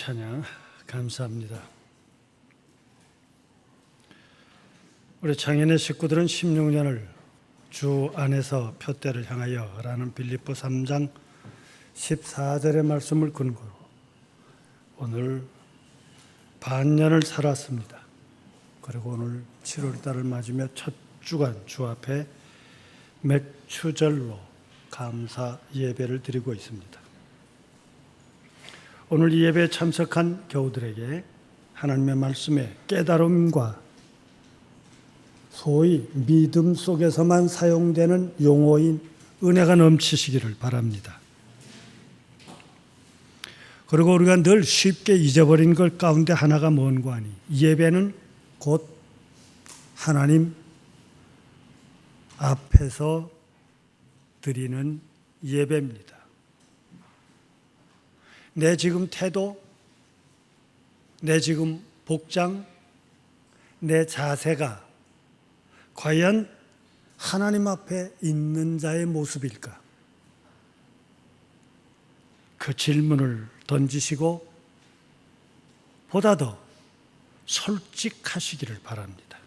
찬양 감사합니다. 우리 창현의 식구들은 16년을 주 안에서 표대를 향하여 라는 빌립보 3장 14절의 말씀을 근거로 오늘 반년을 살았습니다. 그리고 오늘 7월달을 맞으며 첫 주간 주 앞에 맥추절로 감사 예배를 드리고 있습니다. 오늘 이 예배에 참석한 교우들에게 하나님의 말씀의 깨달음과 소위 믿음 속에서만 사용되는 용어인 은혜가 넘치시기를 바랍니다. 그리고 우리가 늘 쉽게 잊어버린 것 가운데 하나가 뭔가 하니 예배는 곧 하나님 앞에서 드리는 예배입니다. 내 지금 태도, 내 지금 복장, 내 자세가 과연 하나님 앞에 있는 자의 모습일까? 그 질문을 던지시고 보다 더 솔직하시기를 바랍니다.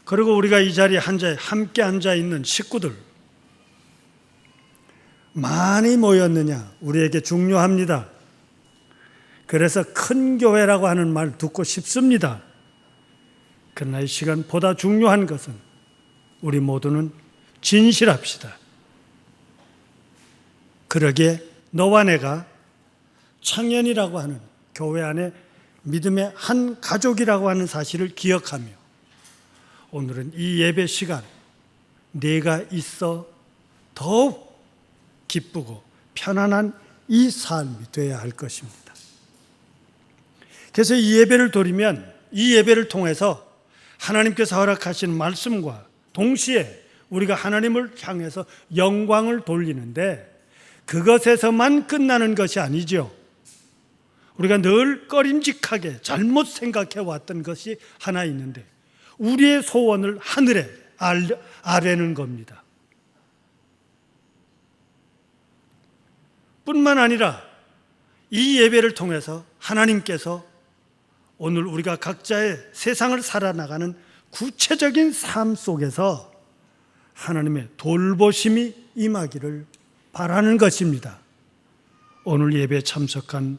그리고 우리가 이 자리에 함께 앉아 있는 식구들 많이 모였느냐? 우리에게 중요합니다. 그래서 큰 교회라고 하는 말 듣고 싶습니다. 그러나 이 시간 보다 중요한 것은 우리 모두는 진실합시다. 그러기에 너와 내가 창현이라고 하는 교회 안에 믿음의 한 가족이라고 하는 사실을 기억하며 오늘은 이 예배 시간 내가 있어 더욱 기쁘고 편안한 이 삶이 되어야 할 것입니다. 그래서 이 예배를 드리면 이 예배를 통해서 하나님께서 허락하신 말씀과 동시에 우리가 하나님을 향해서 영광을 돌리는데 그것에서만 끝나는 것이 아니죠. 우리가 늘 꺼림직하게 잘못 생각해 왔던 것이 하나 있는데 우리의 소원을 하늘에 아뢰는 겁니다. 뿐만 아니라 이 예배를 통해서 하나님께서 오늘 우리가 각자의 세상을 살아나가는 구체적인 삶 속에서 하나님의 돌보심이 임하기를 바라는 것입니다. 오늘 예배에 참석한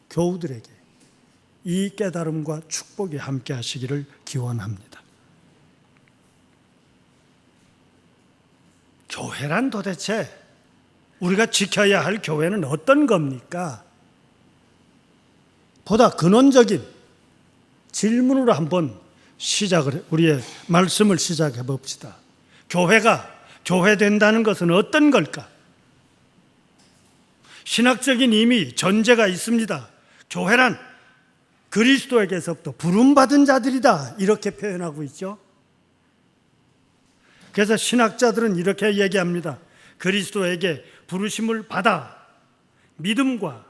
교우들에게 이 깨달음과 축복이 함께 하시기를 기원합니다. 교회란 도대체 우리가 지켜야 할 교회는 어떤 겁니까? 보다 근원적인 질문으로 한번 우리의 말씀을 시작해 봅시다. 교회가 교회된다는 것은 어떤 걸까? 신학적인 이미 전제가 있습니다. 교회란 그리스도에게서부터 부름받은 자들이다 이렇게 표현하고 있죠. 그래서 신학자들은 이렇게 얘기합니다. 그리스도에게 부르심을 받아 믿음과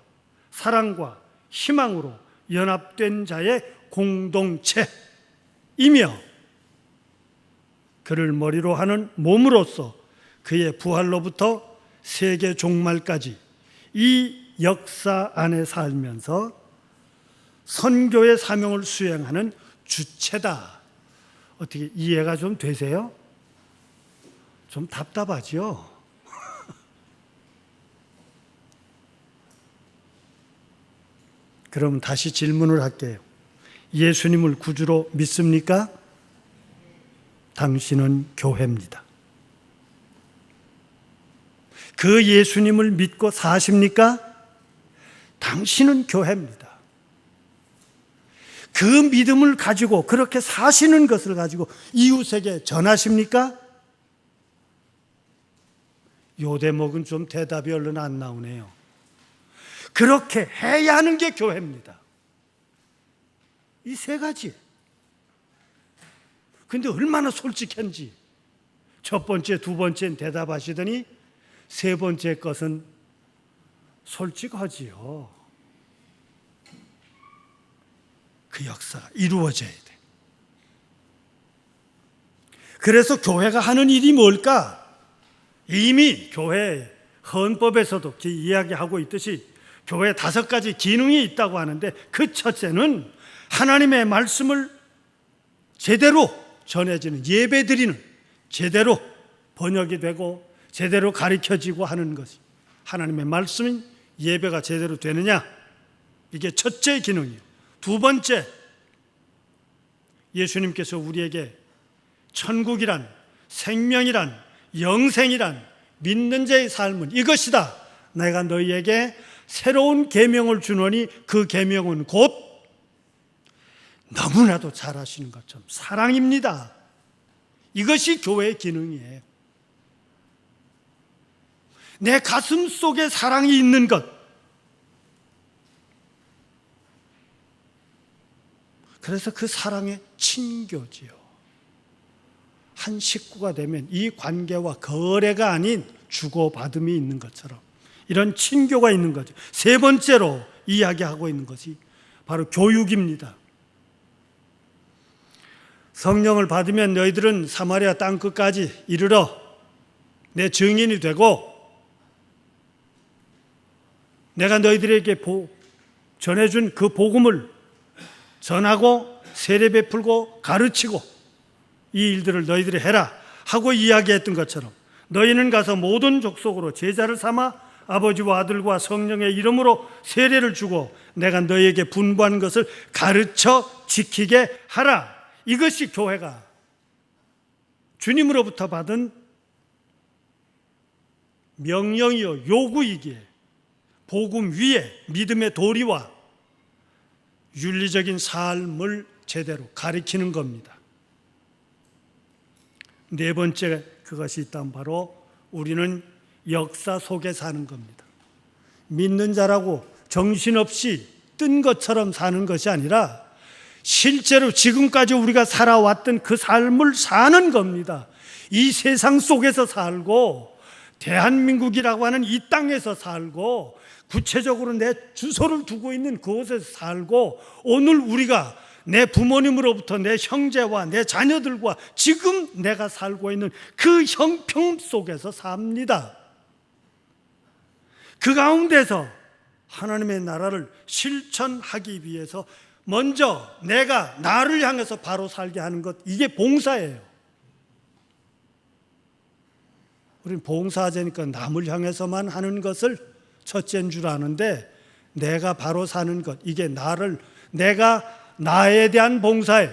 사랑과 희망으로 연합된 자의 공동체이며 그를 머리로 하는 몸으로서 그의 부활로부터 세계 종말까지 이 역사 안에 살면서 선교의 사명을 수행하는 주체다. 어떻게 이해가 좀 되세요? 좀 답답하지요? 그럼 다시 질문을 할게요. 예수님을 구주로 믿습니까? 당신은 교회입니다. 그 예수님을 믿고 사십니까? 당신은 교회입니다. 그 믿음을 가지고 그렇게 사시는 것을 가지고 이웃에게 전하십니까? 요 대목은 좀 대답이 얼른 안 나오네요. 그렇게 해야 하는 게 교회입니다. 이 세 가지. 근데 얼마나 솔직한지 첫 번째, 두 번째는 대답하시더니 세 번째 것은 솔직하지요. 그 역사가 이루어져야 돼. 그래서 교회가 하는 일이 뭘까? 이미 교회에 헌법에서도 이야기하고 있듯이 교회에 5가지 기능이 있다고 하는데, 그 첫째는 하나님의 말씀을 제대로 전해지는, 예배드리는, 제대로 번역이 되고 제대로 가르쳐지고 하는 것이, 하나님의 말씀인 예배가 제대로 되느냐, 이게 첫째 기능이에요. 두 번째, 예수님께서 우리에게 천국이란, 생명이란, 영생이란, 믿는 자의 삶은 이것이다. 내가 너희에게 새로운 계명을 주노니 그 계명은 곧 너무나도 잘 아시는 것처럼 사랑입니다. 이것이 교회의 기능이에요. 내 가슴 속에 사랑이 있는 것, 그래서 그 사랑의 친교지요. 한 식구가 되면 이 관계와 거래가 아닌 주고받음이 있는 것처럼 이런 친교가 있는 거죠. 세 번째로 이야기하고 있는 것이 바로 교육입니다. 성령을 받으면 너희들은 사마리아 땅끝까지 이르러 내 증인이 되고, 내가 너희들에게 전해준 그 복음을 전하고 세례 베풀고 가르치고 이 일들을 너희들이 해라 하고 이야기했던 것처럼, 너희는 가서 모든 족속으로 제자를 삼아 아버지와 아들과 성령의 이름으로 세례를 주고 내가 너희에게 분부한 것을 가르쳐 지키게 하라. 이것이 교회가 주님으로부터 받은 명령이요 요구이기에 복음 위에 믿음의 도리와 윤리적인 삶을 제대로 가리키는 겁니다. 네 번째, 그것이 있다면 바로 우리는 역사 속에 사는 겁니다. 믿는 자라고 정신없이 뜬 것처럼 사는 것이 아니라 실제로 지금까지 우리가 살아왔던 그 삶을 사는 겁니다. 이 세상 속에서 살고, 대한민국이라고 하는 이 땅에서 살고, 구체적으로 내 주소를 두고 있는 그곳에서 살고, 오늘 우리가 내 부모님으로부터 내 형제와 내 자녀들과 지금 내가 살고 있는 그 형편 속에서 삽니다. 그 가운데서 하나님의 나라를 실천하기 위해서 먼저 내가 나를 향해서 바로 살게 하는 것, 이게 봉사예요. 우리는 봉사하자니까 남을 향해서만 하는 것을 첫째인 줄 아는데, 내가 바로 사는 것, 이게 내가 나에 대한 봉사예요.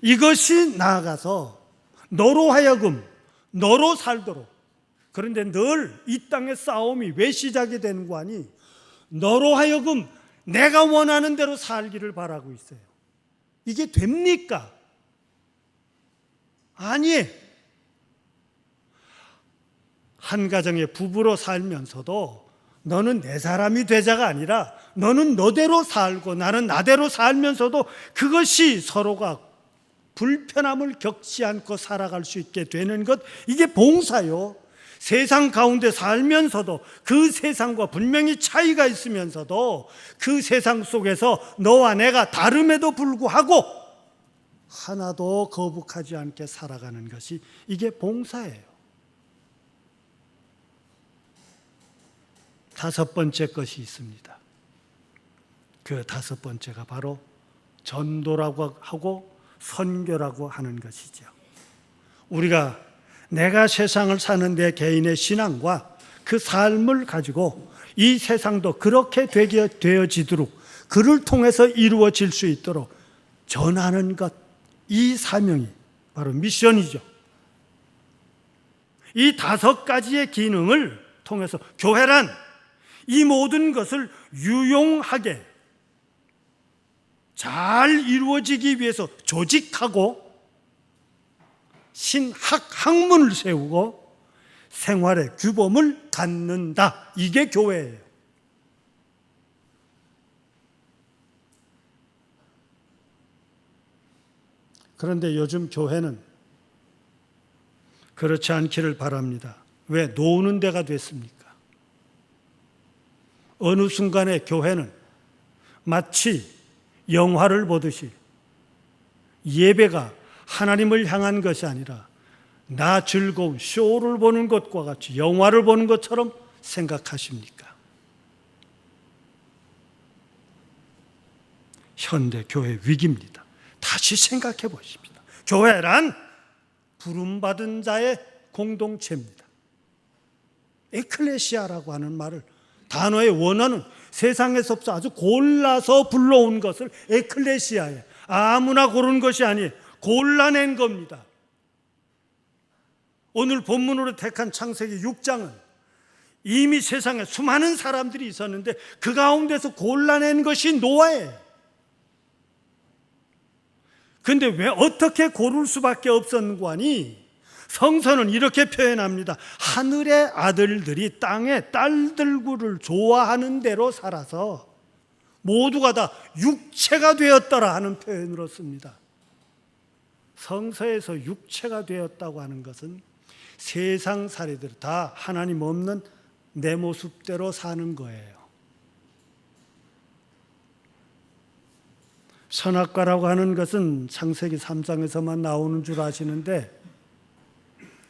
이것이 나아가서 너로 하여금 너로 살도록. 그런데 늘 이 땅의 싸움이 왜 시작이 되는 거 아니? 너로 하여금 내가 원하는 대로 살기를 바라고 있어요. 이게 됩니까? 아니에요. 한 가정의 부부로 살면서도 너는 내 사람이 되자가 아니라 너는 너대로 살고 나는 나대로 살면서도 그것이 서로가 불편함을 겪지 않고 살아갈 수 있게 되는 것, 이게 봉사요. 세상 가운데 살면서도 그 세상과 분명히 차이가 있으면서도 그 세상 속에서 너와 내가 다름에도 불구하고 하나도 거북하지 않게 살아가는 것이, 이게 봉사예요. 다섯 번째 것이 있습니다. 그 다섯 번째가 바로 전도라고 하고 선교라고 하는 것이죠. 우리가 내가 세상을 사는 내 개인의 신앙과 그 삶을 가지고 이 세상도 그렇게 되어지도록, 그를 통해서 이루어질 수 있도록 전하는 것, 이 사명이 바로 미션이죠. 이 5가지의 기능을 통해서 교회란 이 모든 것을 유용하게 잘 이루어지기 위해서 조직하고 학문을 세우고 생활의 규범을 갖는다. 이게 교회예요. 그런데 요즘 교회는 그렇지 않기를 바랍니다. 왜 노는 데가 됐습니까? 어느 순간에 교회는 마치 영화를 보듯이 예배가 하나님을 향한 것이 아니라 나 즐거운 쇼를 보는 것과 같이 영화를 보는 것처럼 생각하십니까? 현대 교회 위기입니다. 다시 생각해 보십니다. 교회란 부름받은 자의 공동체입니다. 에클레시아라고 하는 말을 단어의 원어는 세상에서부터 아주 골라서 불러온 것을 에클레시아에 아무나 고른 것이 아니에요. 골라낸 겁니다. 오늘 본문으로 택한 창세기 6장은 이미 세상에 수많은 사람들이 있었는데 그 가운데서 골라낸 것이 노아예요. 근데 왜 어떻게 고를 수밖에 없었는고 하니 성서는 이렇게 표현합니다. 하늘의 아들들이 땅의 딸들구를 좋아하는 대로 살아서 모두가 다 육체가 되었더라 하는 표현으로 씁니다. 성서에서 육체가 되었다고 하는 것은 세상 사례들 다 하나님 없는 내 모습대로 사는 거예요. 선악과라고 하는 것은 창세기 3장에서만 나오는 줄 아시는데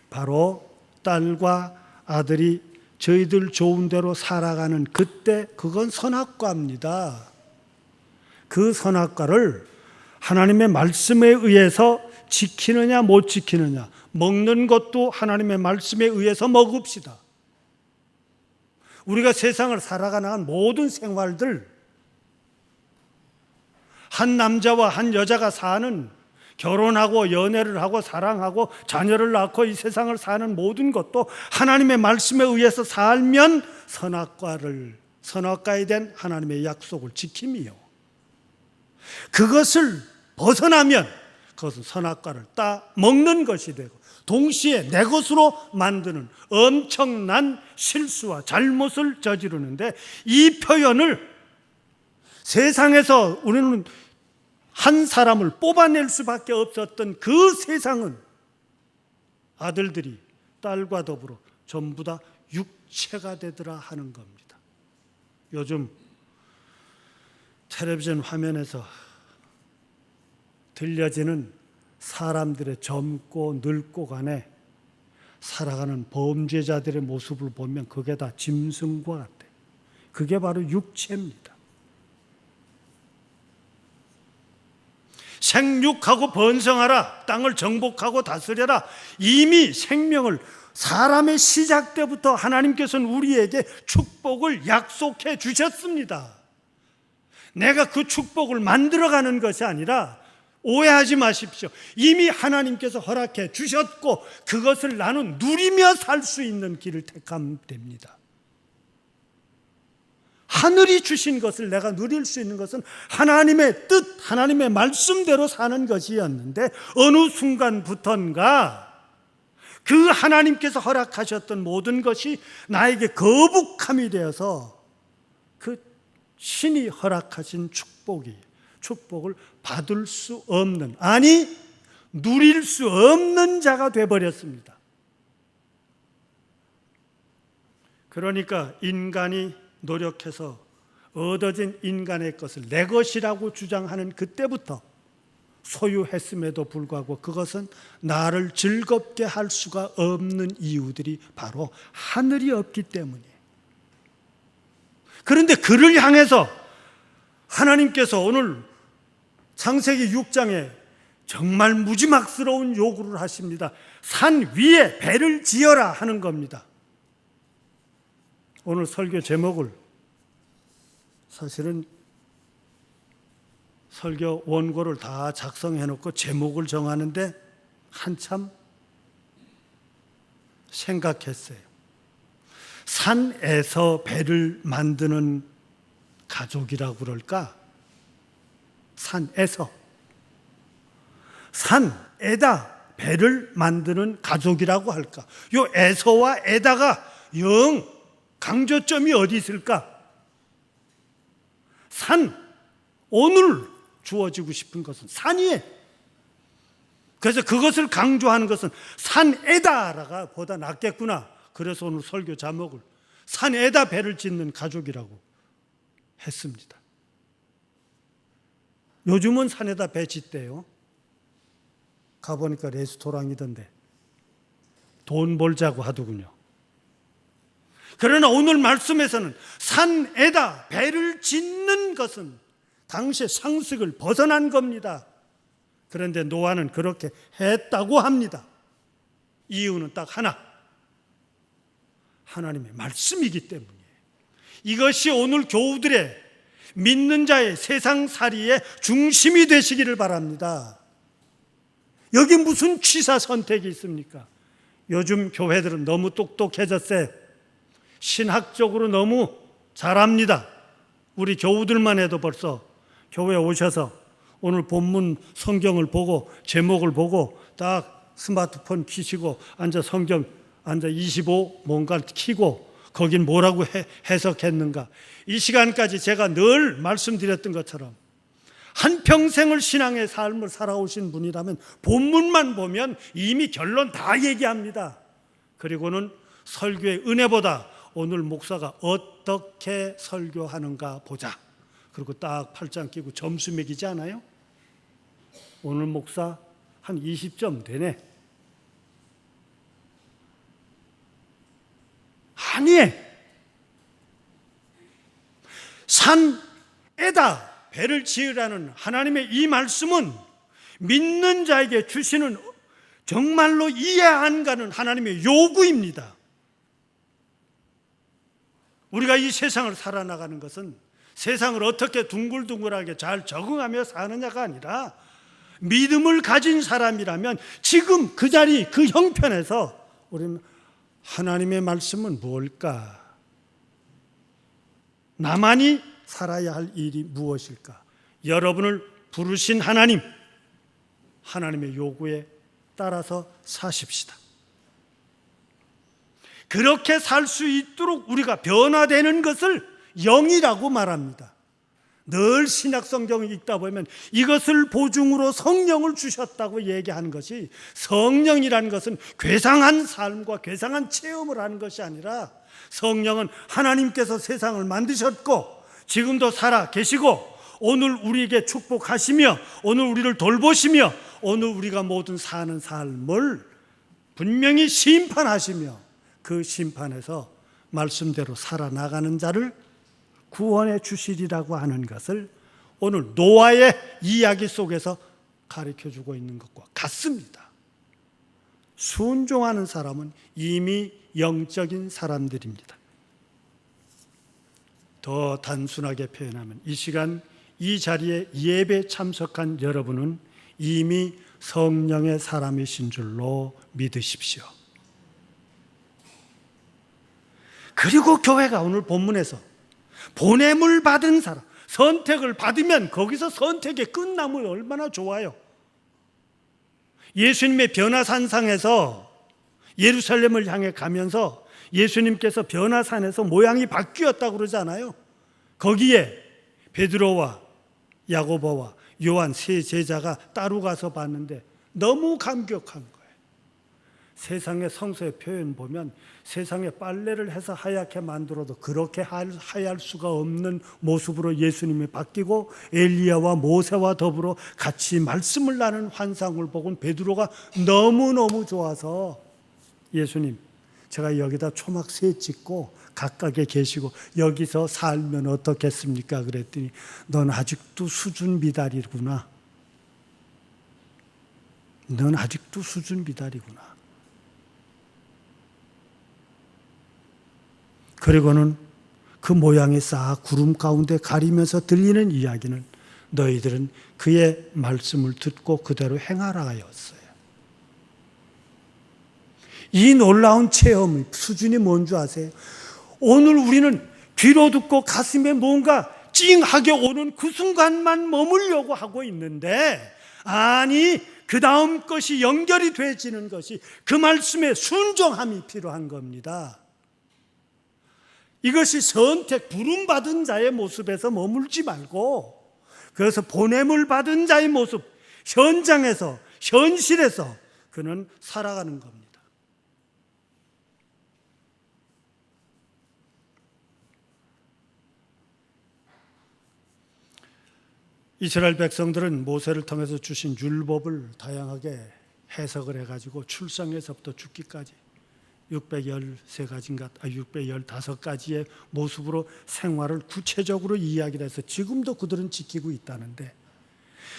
바로 딸과 아들이 저희들 좋은 대로 살아가는 그때 그건 선악과입니다. 그 선악과를 하나님의 말씀에 의해서 지키느냐 못 지키느냐, 먹는 것도 하나님의 말씀에 의해서 먹읍시다. 우리가 세상을 살아가는 모든 생활들, 한 남자와 한 여자가 사는, 결혼하고 연애를 하고 사랑하고 자녀를 낳고 이 세상을 사는 모든 것도 하나님의 말씀에 의해서 살면 선악과에 된 하나님의 약속을 지킴이요, 그것을 벗어나면 그것은 선악과를 따 먹는 것이 되고 동시에 내 것으로 만드는 엄청난 실수와 잘못을 저지르는데, 이 표현을 세상에서 우리는 한 사람을 뽑아낼 수밖에 없었던 그 세상은 아들들이 딸과 더불어 전부 다 육체가 되더라 하는 겁니다. 요즘 텔레비전 화면에서 들려지는 사람들의 젊고 늙고 간에 살아가는 범죄자들의 모습을 보면 그게 다 짐승과 같아요. 그게 바로 육체입니다. 생육하고 번성하라, 땅을 정복하고 다스려라. 이미 생명을 사람의 시작 때부터 하나님께서는 우리에게 축복을 약속해 주셨습니다. 내가 그 축복을 만들어가는 것이 아니라, 오해하지 마십시오. 이미 하나님께서 허락해 주셨고 그것을 나는 누리며 살 수 있는 길을 택하면 됩니다. 하늘이 주신 것을 내가 누릴 수 있는 것은 하나님의 뜻, 하나님의 말씀대로 사는 것이었는데, 어느 순간부터인가 그 하나님께서 허락하셨던 모든 것이 나에게 거북함이 되어서 그 신이 허락하신 축복을 받을 수 없는, 아니 누릴 수 없는 자가 되어버렸습니다. 그러니까 인간이 노력해서 얻어진 인간의 것을 내 것이라고 주장하는 그때부터 소유했음에도 불구하고 그것은 나를 즐겁게 할 수가 없는 이유들이 바로 하늘이 없기 때문이에요. 그런데 그를 향해서 하나님께서 오늘 창세기 6장에 정말 무지막스러운 요구를 하십니다. 산 위에 배를 지어라 하는 겁니다. 오늘 설교 제목을, 사실은 설교 원고를 다 작성해 놓고 제목을 정하는데 한참 생각했어요. 산에서 배를 만드는 가족이라고 그럴까? 산에다 배를 만드는 가족이라고 할까? 요 에서와 에다가 영 강조점이 어디 있을까? 오늘 주어지고 싶은 것은 산이에요. 그래서 그것을 강조하는 것은 산에다라가 보다 낫겠구나. 그래서 오늘 설교 제목을 산에다 배를 짓는 가족이라고 했습니다. 요즘은 산에다 배 짓대요. 가보니까 레스토랑이던데. 돈 벌자고 하더군요. 그러나 오늘 말씀에서는 산에다 배를 짓는 것은 당시의 상식을 벗어난 겁니다. 그런데 노아는 그렇게 했다고 합니다. 이유는 딱 하나, 하나님의 말씀이기 때문이에요. 이것이 오늘 교우들의 믿는 자의 세상살이의 중심이 되시기를 바랍니다. 여기 무슨 취사 선택이 있습니까? 요즘 교회들은 너무 똑똑해졌어요. 신학적으로 너무 잘합니다. 우리 교우들만 해도 벌써 교회에 오셔서 오늘 본문 성경을 보고 제목을 보고 딱 스마트폰 켜시고 앉아 성경 앉아 25 뭔가 켜고 거긴 뭐라고 해석했는가. 이 시간까지 제가 늘 말씀드렸던 것처럼 한평생을 신앙의 삶을 살아오신 분이라면 본문만 보면 이미 결론 다 얘기합니다. 그리고는 설교의 은혜보다 오늘 목사가 어떻게 설교하는가 보자. 그리고 딱 팔짱 끼고 점수 매기지 않아요? 오늘 목사 한 20점 되네. 아니에요. 산에다 배를 지으라는 하나님의 이 말씀은 믿는 자에게 주시는 정말로 이해 안 가는 하나님의 요구입니다. 우리가 이 세상을 살아나가는 것은 세상을 어떻게 둥글둥글하게 잘 적응하며 사느냐가 아니라 믿음을 가진 사람이라면 지금 그 자리, 그 형편에서 우리는 하나님의 말씀은 무엇일까? 나만이 살아야 할 일이 무엇일까? 여러분을 부르신 하나님, 하나님의 요구에 따라서 사십시다. 그렇게 살 수 있도록 우리가 변화되는 것을 영이라고 말합니다. 늘 신약 성경을 읽다 보면 이것을 보증으로 성령을 주셨다고 얘기하는 것이, 성령이라는 것은 괴상한 삶과 괴상한 체험을 하는 것이 아니라 성령은 하나님께서 세상을 만드셨고 지금도 살아 계시고 오늘 우리에게 축복하시며 오늘 우리를 돌보시며 오늘 우리가 모든 사는 삶을 분명히 심판하시며 그 심판에서 말씀대로 살아나가는 자를 구원해 주시리라고 하는 것을 오늘 노아의 이야기 속에서 가르쳐주고 있는 것과 같습니다. 순종하는 사람은 이미 영적인 사람들입니다. 더 단순하게 표현하면 이 시간 이 자리에 예배 참석한 여러분은 이미 성령의 사람이신 줄로 믿으십시오. 그리고 교회가 오늘 본문에서 보냄을 받은 사람, 선택을 받으면 거기서 선택이 끝나면 얼마나 좋아요. 예수님의 변화산상에서 예루살렘을 향해 가면서 예수님께서 변화산에서 모양이 바뀌었다고 그러잖아요. 거기에 베드로와 야고보와 요한 세 제자가 따로 가서 봤는데 너무 감격한 거예요. 세상의 성서의 표현 보면 세상에 빨래를 해서 하얗게 만들어도 그렇게 하얄 수가 없는 모습으로 예수님이 바뀌고 엘리야와 모세와 더불어 같이 말씀을 나눈 환상을 보고 베드로가 너무너무 좋아서 예수님, 제가 여기다 초막 세 찍고 각각에 계시고 여기서 살면 어떻겠습니까? 그랬더니 넌 아직도 수준 미달이구나. 넌 아직도 수준 미달이구나. 그리고는 그 모양이 싹 구름 가운데 가리면서 들리는 이야기는 너희들은 그의 말씀을 듣고 그대로 행하라 하였어요. 이 놀라운 체험의 수준이 뭔지 아세요? 오늘 우리는 귀로 듣고 가슴에 뭔가 찡하게 오는 그 순간만 머물려고 하고 있는데, 아니 그 다음 것이 연결이 되어지는 것이 그 말씀에 순종함이 필요한 겁니다. 이것이 선택, 부름받은 자의 모습에서 머물지 말고 그래서 보냄을 받은 자의 모습, 현장에서, 현실에서 그는 살아가는 겁니다. 이스라엘 백성들은 모세를 통해서 주신 율법을 다양하게 해석을 해가지고 출생에서부터 죽기까지 613가지인가 615가지의 모습으로 생활을 구체적으로 이야기를 해서 지금도 그들은 지키고 있다는데,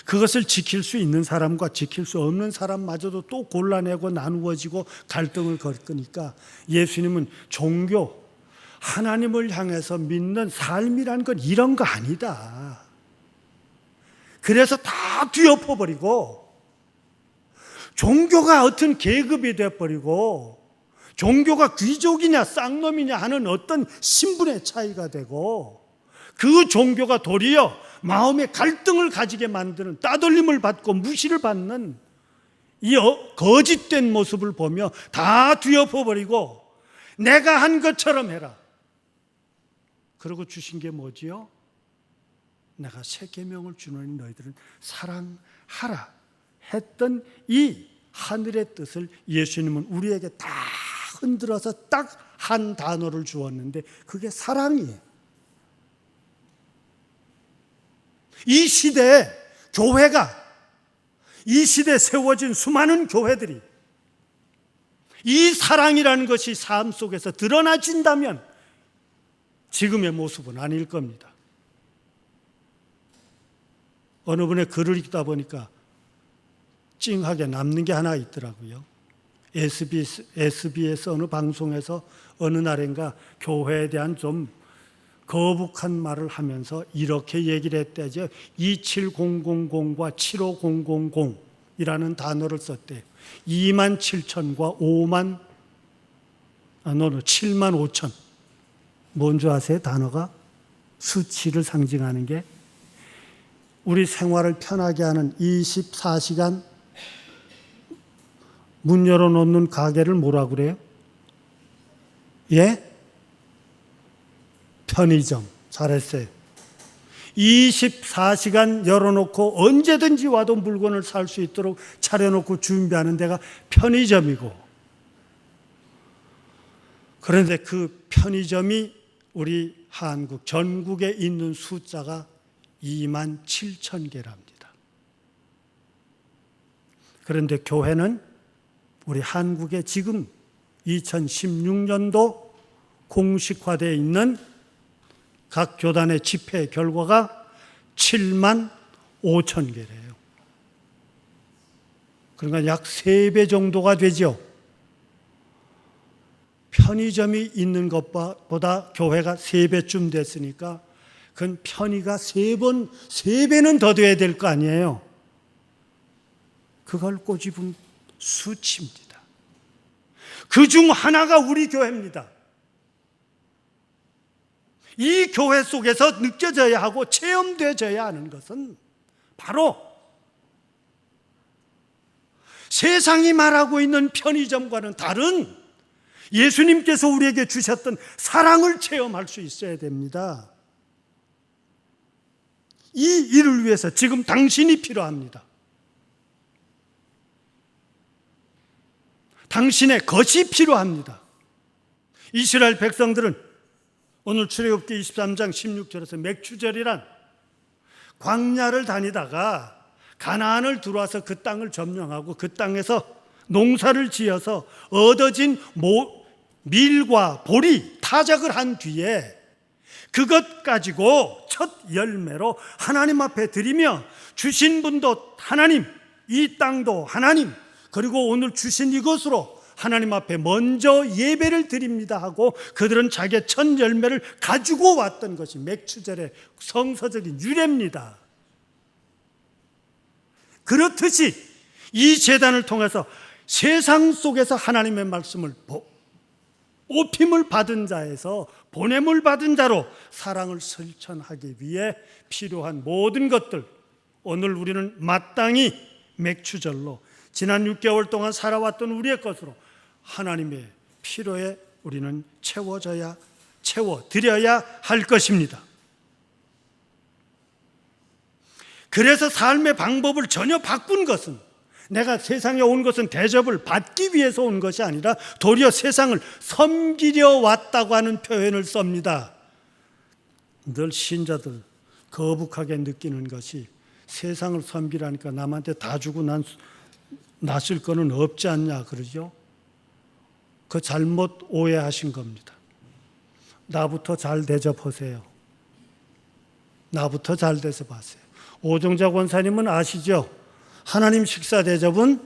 그것을 지킬 수 있는 사람과 지킬 수 없는 사람마저도 또 골라내고 나누어지고 갈등을 겪으니까 예수님은 종교, 하나님을 향해서 믿는 삶이란 건 이런 거 아니다. 그래서 다 뒤엎어버리고 종교가 어떤 계급이 되어버리고 종교가 귀족이냐 쌍놈이냐 하는 어떤 신분의 차이가 되고 그 종교가 도리어 마음의 갈등을 가지게 만드는, 따돌림을 받고 무시를 받는 이 거짓된 모습을 보며 다 뒤엎어버리고 내가 한 것처럼 해라. 그러고 주신 게 뭐지요? 내가 새 계명을 주노니 너희들은 사랑하라 했던 이 하늘의 뜻을 예수님은 우리에게 다 흔들어서 딱 한 단어를 주었는데 그게 사랑이에요. 이 시대에 교회가, 이 시대에 세워진 수많은 교회들이 이 사랑이라는 것이 삶 속에서 드러나진다면 지금의 모습은 아닐 겁니다. 어느 분의 글을 읽다 보니까 찡하게 남는 게 하나 있더라고요. SBS 어느 방송에서 어느 날인가 교회에 대한 좀 거북한 말을 하면서 이렇게 얘기를 했대죠. 27000과 75000이라는 단어를 썼대요. 27,000과 75,000. 뭔지 아세요? 단어가 수치를 상징하는 게 우리 생활을 편하게 하는 24시간 문 열어놓는 가게를 뭐라 그래요? 예? 편의점. 잘했어요. 24시간 열어놓고 언제든지 와도 물건을 살 수 있도록 차려놓고 준비하는 데가 편의점이고, 그런데 그 편의점이 우리 한국 전국에 있는 숫자가 27,000개랍니다. 그런데 교회는 우리 한국에 지금 2016년도 공식화되어 있는 각 교단의 집회 결과가 75,000개래요. 그러니까 약 3배 정도가 되죠. 편의점이 있는 것보다 교회가 3배쯤 됐으니까 그건 편의가 3배는 더 돼야 될 거 아니에요. 그걸 꼬집은 수치입니다. 그중 하나가 우리 교회입니다. 이 교회 속에서 느껴져야 하고 체험되어야 하는 것은 바로 세상이 말하고 있는 편의점과는 다른 예수님께서 우리에게 주셨던 사랑을 체험할 수 있어야 됩니다. 이 일을 위해서 지금 당신이 필요합니다. 당신의 것이 필요합니다. 이스라엘 백성들은 오늘 출애굽기 23장 16절에서 맥추절이란 광야를 다니다가 가나안을 들어와서 그 땅을 점령하고 그 땅에서 농사를 지어서 얻어진 밀과 보리, 타작을 한 뒤에 그것 가지고 첫 열매로 하나님 앞에 드리며 주신 분도 하나님, 이 땅도 하나님, 그리고 오늘 주신 이것으로 하나님 앞에 먼저 예배를 드립니다 하고 그들은 자기의 첫 열매를 가지고 왔던 것이 맥추절의 성서적인 유래입니다. 그렇듯이 이 제단을 통해서 세상 속에서 하나님의 말씀을 오핌을 받은 자에서 보냄을 받은 자로 사랑을 실천하기 위해 필요한 모든 것들, 오늘 우리는 마땅히 맥추절로 지난 6개월 동안 살아왔던 우리의 것으로 하나님의 필요에 우리는 채워드려야 할 것입니다. 그래서 삶의 방법을 전혀 바꾼 것은, 내가 세상에 온 것은 대접을 받기 위해서 온 것이 아니라 도리어 세상을 섬기려 왔다고 하는 표현을 씁니다. 늘 신자들 거북하게 느끼는 것이 세상을 섬기라니까 남한테 다 주고 난 쓸 거는 없지 않냐 그러죠. 그 잘못 오해하신 겁니다. 나부터 잘 대접하세요. 나부터 잘 대접하세요. 오정자 권사님은 아시죠? 하나님 식사 대접은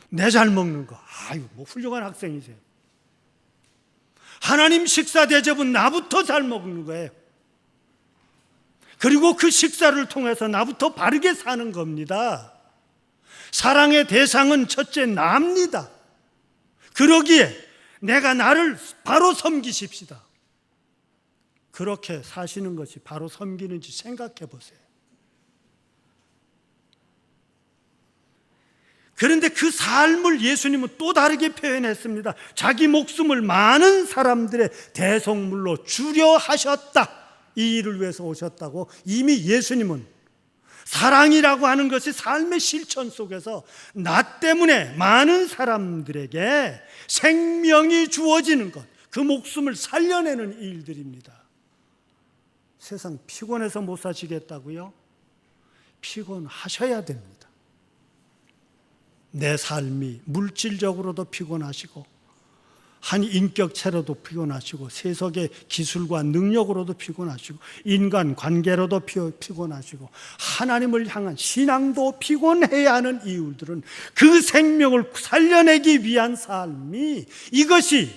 내 잘 먹는 거. 아유, 뭐 훌륭한 학생이세요. 하나님 식사 대접은 나부터 잘 먹는 거예요. 그리고 그 식사를 통해서 나부터 바르게 사는 겁니다. 사랑의 대상은 첫째 나입니다. 그러기에 내가 나를 바로 섬기십시다. 그렇게 사시는 것이 바로 섬기는지 생각해 보세요. 그런데 그 삶을 예수님은 또 다르게 표현했습니다. 자기 목숨을 많은 사람들의 대속물로 주려 하셨다. 이 일을 위해서 오셨다고 이미 예수님은 사랑이라고 하는 것이 삶의 실천 속에서 나 때문에 많은 사람들에게 생명이 주어지는 것, 그 목숨을 살려내는 일들입니다. 세상 피곤해서 못 사시겠다고요? 피곤하셔야 됩니다. 내 삶이 물질적으로도 피곤하시고 한 인격체로도 피곤하시고 세속의 기술과 능력으로도 피곤하시고 인간 관계로도 피곤하시고 하나님을 향한 신앙도 피곤해야 하는 이유들은 그 생명을 살려내기 위한 삶이 이것이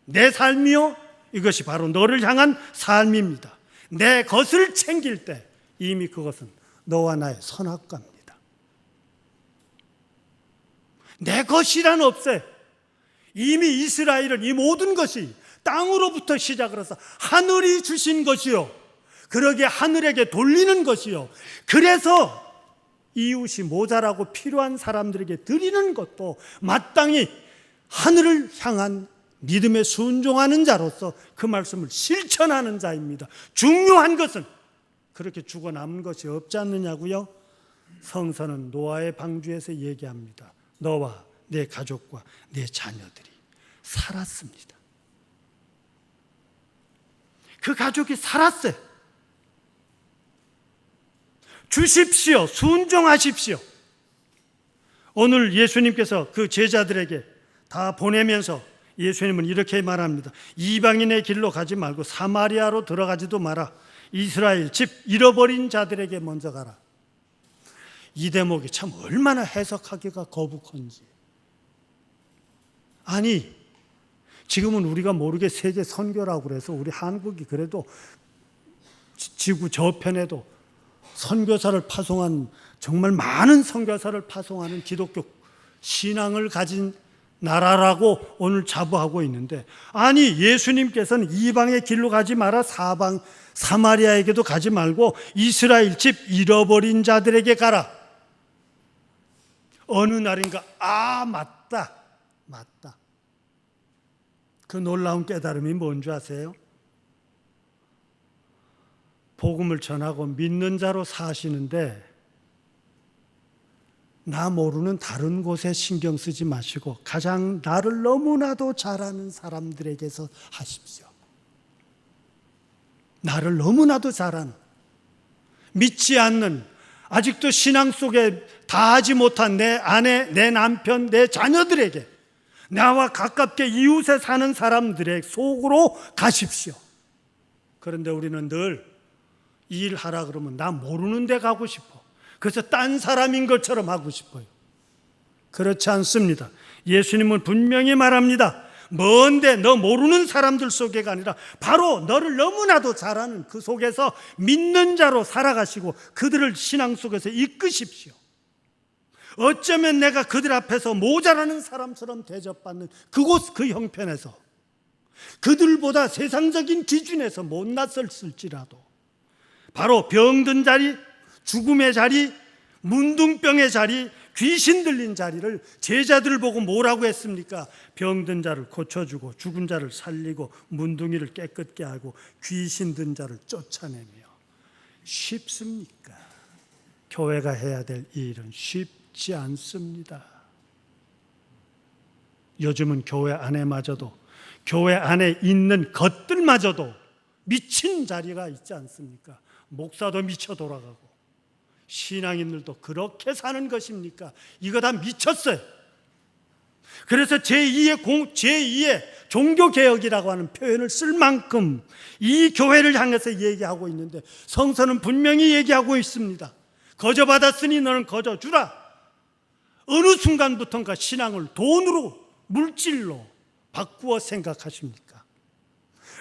내 삶이요? 이것이 바로 너를 향한 삶입니다. 내 것을 챙길 때 이미 그것은 너와 나의 선악과입니다. 내 것이란 없어요. 이미 이스라엘은 이 모든 것이 땅으로부터 시작을 해서 하늘이 주신 것이요, 그러게 하늘에게 돌리는 것이요, 그래서 이웃이 모자라고 필요한 사람들에게 드리는 것도 마땅히 하늘을 향한 믿음에 순종하는 자로서 그 말씀을 실천하는 자입니다. 중요한 것은 그렇게 죽어 남은 것이 없지 않느냐고요? 성서는 노아의 방주에서 얘기합니다. 너와 내 가족과 내 자녀들이 살았습니다. 그 가족이 살았어요. 주십시오. 순종하십시오. 오늘 예수님께서 그 제자들에게 다 보내면서 예수님은 이렇게 말합니다. 이방인의 길로 가지 말고 사마리아로 들어가지도 마라. 이스라엘 집 잃어버린 자들에게 먼저 가라. 이 대목이 참 얼마나 해석하기가 거북한지. 아니, 지금은 우리가 모르게 세계 선교라고 그래서 우리 한국이 그래도 지구 저편에도 선교사를 파송한, 정말 많은 선교사를 파송하는 기독교 신앙을 가진 나라라고 오늘 자부하고 있는데, 아니 예수님께서는 이방의 길로 가지 마라, 사마리아에게도 가지 말고 이스라엘 집 잃어버린 자들에게 가라. 어느 날인가 맞다. 그 놀라운 깨달음이 뭔지 아세요? 복음을 전하고 믿는 자로 사시는데 나 모르는 다른 곳에 신경 쓰지 마시고 가장 나를 너무나도 잘 아는 사람들에게서 하십시오. 나를 너무나도 잘 아는, 믿지 않는, 아직도 신앙 속에 다하지 못한 내 아내, 내 남편, 내 자녀들에게, 나와 가깝게 이웃에 사는 사람들의 속으로 가십시오. 그런데 우리는 늘 이 일 하라 그러면 나 모르는 데 가고 싶어. 그래서 딴 사람인 것처럼 하고 싶어요. 그렇지 않습니다. 예수님은 분명히 말합니다. 먼데 너 모르는 사람들 속에가 아니라 바로 너를 너무나도 잘 아는 그 속에서 믿는 자로 살아가시고 그들을 신앙 속에서 이끄십시오. 어쩌면 내가 그들 앞에서 모자라는 사람처럼 대접받는 그곳, 그 형편에서 그들보다 세상적인 기준에서 못났을지라도 바로 병든 자리, 죽음의 자리, 문둥병의 자리, 귀신 들린 자리를 제자들을 보고 뭐라고 했습니까? 병든 자를 고쳐주고 죽은 자를 살리고 문둥이를 깨끗게 하고 귀신 든 자를 쫓아내며. 쉽습니까? 교회가 해야 될 이 일은 쉽지 않습니다. 요즘은 교회 안에마저도, 교회 안에 있는 것들마저도 미친 자리가 있지 않습니까? 목사도 미쳐 돌아가고 신앙인들도 그렇게 사는 것입니까? 이거 다 미쳤어요. 그래서 제2의 종교개혁이라고 하는 표현을 쓸 만큼 이 교회를 향해서 얘기하고 있는데, 성서는 분명히 얘기하고 있습니다. 거저 받았으니 너는 거저 주라. 어느 순간부터인가 신앙을 돈으로, 물질로 바꾸어 생각하십니까?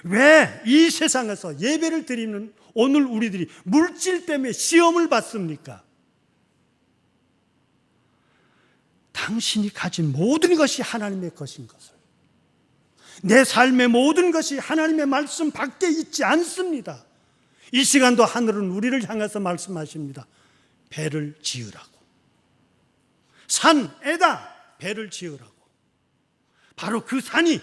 왜 이 세상에서 예배를 드리는 오늘 우리들이 물질 때문에 시험을 받습니까? 당신이 가진 모든 것이 하나님의 것인 것을, 내 삶의 모든 것이 하나님의 말씀 밖에 있지 않습니다. 이 시간도 하늘은 우리를 향해서 말씀하십니다. 배를 지으라고. 산에다 배를 지으라고. 바로 그 산이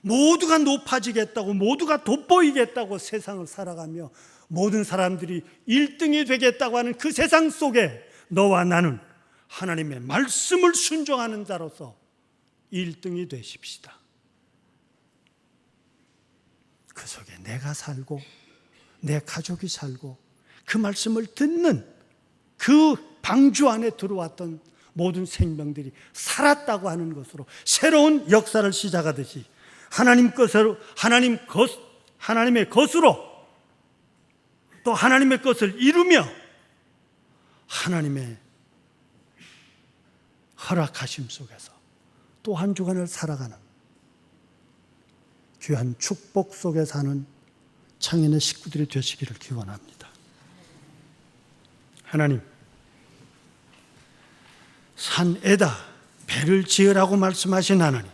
모두가 높아지겠다고, 모두가 돋보이겠다고 세상을 살아가며 모든 사람들이 1등이 되겠다고 하는 그 세상 속에 너와 나는 하나님의 말씀을 순종하는 자로서 1등이 되십시다. 그 속에 내가 살고 내 가족이 살고 그 말씀을 듣는 그 방주 안에 들어왔던 모든 생명들이 살았다고 하는 것으로 새로운 역사를 시작하듯이 하나님의 것으로 또 하나님의 것을 이루며 하나님의 허락하심 속에서 또 한 주간을 살아가는 귀한 축복 속에 사는 창현의 식구들이 되시기를 기원합니다. 하나님, 산에다 배를 지으라고 말씀하신 하나님,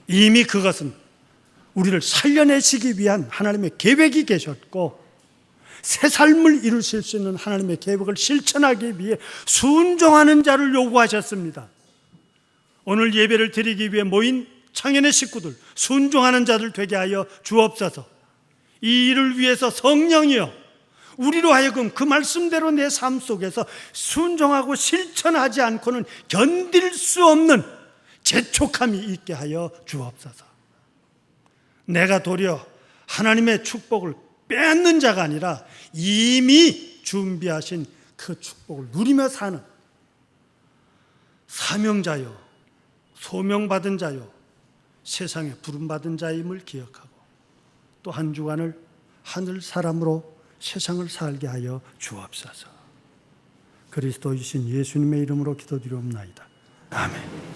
이미 그것은 우리를 살려내시기 위한 하나님의 계획이 계셨고, 새 삶을 이루실 수 있는 하나님의 계획을 실천하기 위해 순종하는 자를 요구하셨습니다. 오늘 예배를 드리기 위해 모인 창현의 식구들, 순종하는 자들 되게 하여 주옵소서. 이 일을 위해서 성령이여 우리로 하여금 그 말씀대로 내 삶 속에서 순종하고 실천하지 않고는 견딜 수 없는 재촉함이 있게 하여 주옵소서. 내가 도리어 하나님의 축복을 빼앗는 자가 아니라 이미 준비하신 그 축복을 누리며 사는 사명자요, 소명받은 자요, 세상에 부름받은 자임을 기억하고 또 한 주간을 하늘 사람으로 세상을 살게 하여 주옵소서. 그리스도이신 예수님의 이름으로 기도드리옵나이다. 아멘.